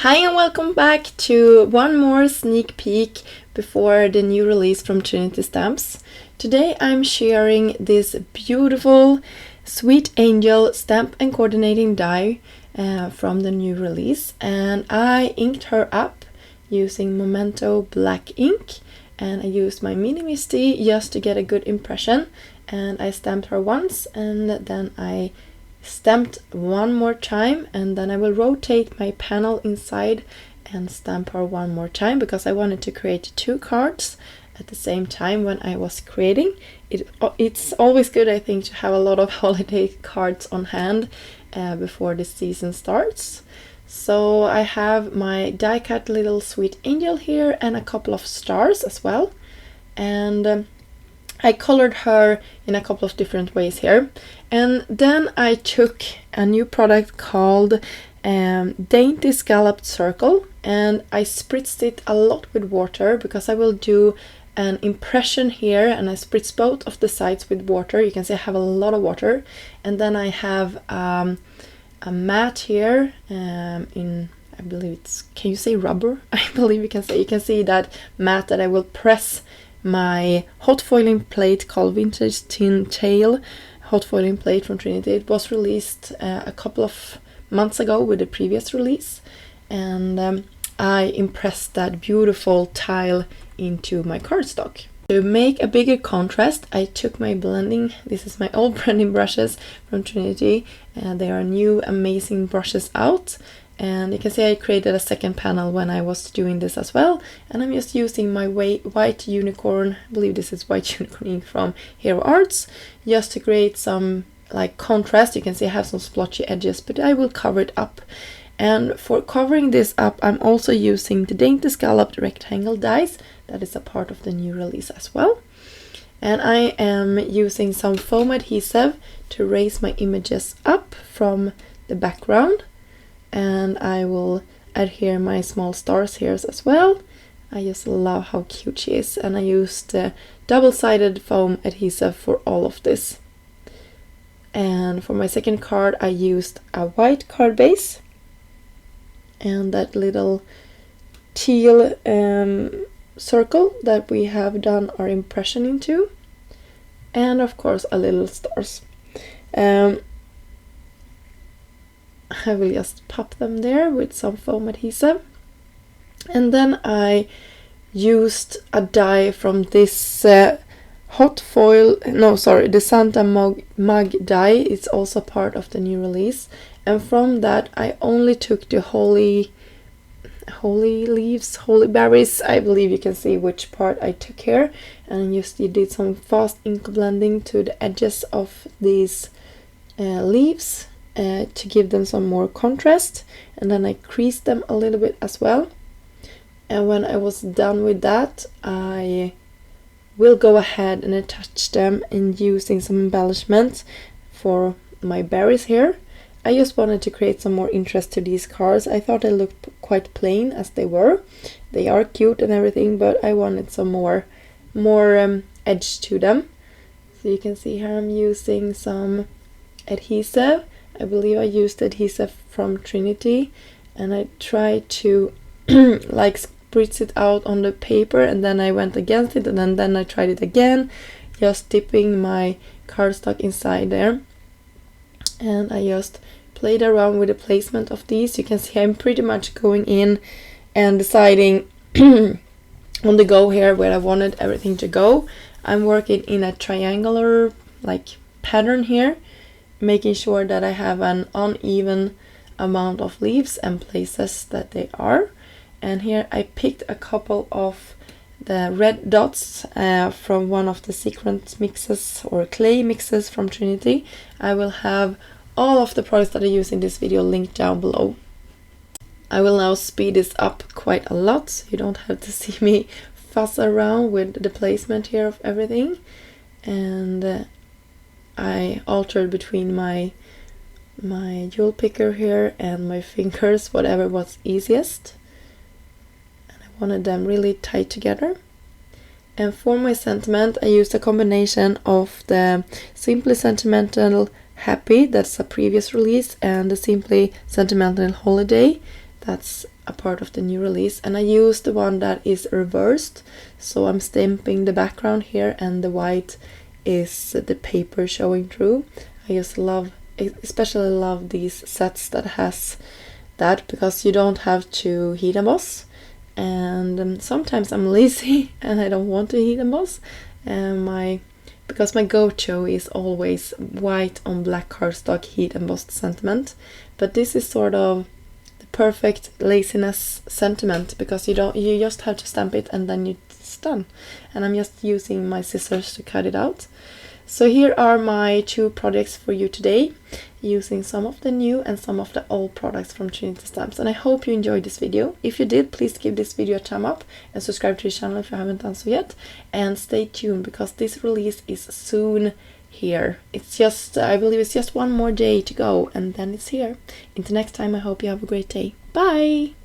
Hi and welcome back to one more sneak peek before the new release from Trinity Stamps. Today I'm sharing this beautiful Sweet Angel stamp and coordinating die from the new release, and I inked her up using Memento black ink, and I used my Mini Misty just to get a good impression, and I stamped her once and then I stamped one more time, and then I will rotate my panel inside and stamp her one more time because I wanted to create two cards at the same time when I was creating. It's always good, I think, to have a lot of holiday cards on hand before the season starts. So I have my die cut little Sweet Angel here and a couple of stars as well, and I colored her in a couple of different ways here. And then I took a new product called Dainty Scalloped Circle, and I spritzed it a lot with water because I will do an impression here, and I spritz both of the sides with water. You can see I have a lot of water. And then I have a mat here in, I believe it's, can you say rubber? I believe you can see that mat that I will press my hot foiling plate called Vintage Tin Tail hot foiling plate from Trinity. It was released a couple of months ago with the previous release, and I impressed that beautiful tile into my cardstock. To make a bigger contrast, I took my blending, this is my old blending brushes from Trinity, and they are new amazing brushes out. And you can see I created a second panel when I was doing this as well. And I'm just using my white unicorn, I believe this is white unicorn ink from Hero Arts, just to create some like contrast. You can see I have some splotchy edges, but I will cover it up. And for covering this up, I'm also using the Dainty Scalloped rectangle dies. That is a part of the new release as well. And I am using some foam adhesive to raise my images up from the background. And I will adhere my small stars here as well. I just love how cute she is, and I used double-sided foam adhesive for all of this. And for my second card I used a white card base and that little teal circle that we have done our impression into, and of course a little stars. I will just pop them there with some foam adhesive. And then I used a die from this hot foil, the Santa mug die. It's also part of the new release. And from that I only took the holy leaves, holy berries. I believe you can see which part I took here. And just did some fast ink blending to the edges of these leaves. To give them some more contrast, and then I creased them a little bit as well. And when I was done with that, I will go ahead and attach them and using some embellishments for my berries here. I just wanted to create some more interest to these cards. I thought they looked quite plain as they were. They are cute and everything, but I wanted some more edge to them. So you can see here I'm using some adhesive. I believe I used adhesive from Trinity, and I tried to like spritz it out on the paper, and then I went against it, and then I tried it again, just dipping my cardstock inside there. And I just played around with the placement of these. You can see I'm pretty much going in and deciding on the go here where I wanted everything to go. I'm working in a triangular like pattern here, making sure that I have an uneven amount of leaves and places that they are. And here I picked a couple of the red dots from one of the sequence mixes or clay mixes from Trinity. I will have all of the products that I use in this video linked down below. I will now speed this up quite a lot, so you don't have to see me fuss around with the placement here of everything. And I altered between my jewel picker here and my fingers, whatever was easiest. And I wanted them really tight together. And for my sentiment, I used a combination of the Simply Sentimental Happy, that's a previous release, and the Simply Sentimental Holiday, that's a part of the new release, and I use the one that is reversed, so I'm stamping the background here and the white is the paper showing through. I just especially love these sets that has that, because you don't have to heat emboss, and sometimes I'm lazy and I don't want to heat emboss, and because my go-to is always white on black cardstock heat embossed sentiment, but this is sort of the perfect laziness sentiment, because you just have to stamp it and then it's done, and I'm just using my scissors to cut it out. So here are my 2 projects for you today, using some of the new and some of the old products from Trinity Stamps, and I hope you enjoyed this video. If you did, please give this video a thumb up and subscribe to the channel if you haven't done so yet, and stay tuned because this release is soon here. It's just, I believe it's just one more day to go and then it's here. Until next time, I hope you have a great day. Bye!